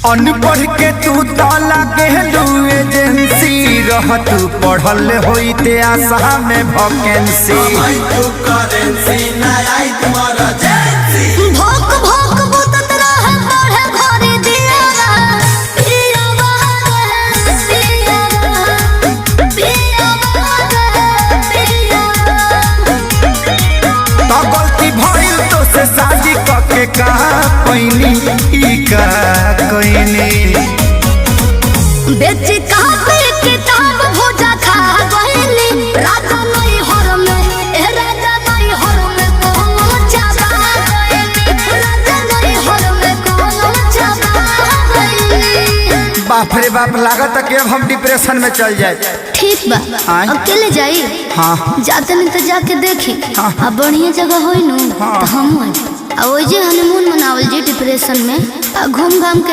अनपढ़ के तू ताला गेलू एजेंसी रह तू पढ़ल होइते आशा में वैकेंसी भोक भोक बुतत रहे पढ़े घरे दियारा पिया बागे पिया तो गलती भइल तो से शादी कके का पैनी ई का कइनी बेच कापे किताब भोजा खा गइली राजा नहीं हर में ए राजा नहीं हर में कोनो चाबा गइली राजा नहीं हर में कोनो चाबा गइली। बाप रे बाप लागत कि अब हम डिप्रेशन में चल जाए। ठीक बा अकेले जाई हाँ जाते नहीं तो जाके देखी हाँ। अब बढ़िया जगह होई नु हाँ। तो हम आ ओजे हनीमून मनावल जी डिप्रेशन में घूम घाम के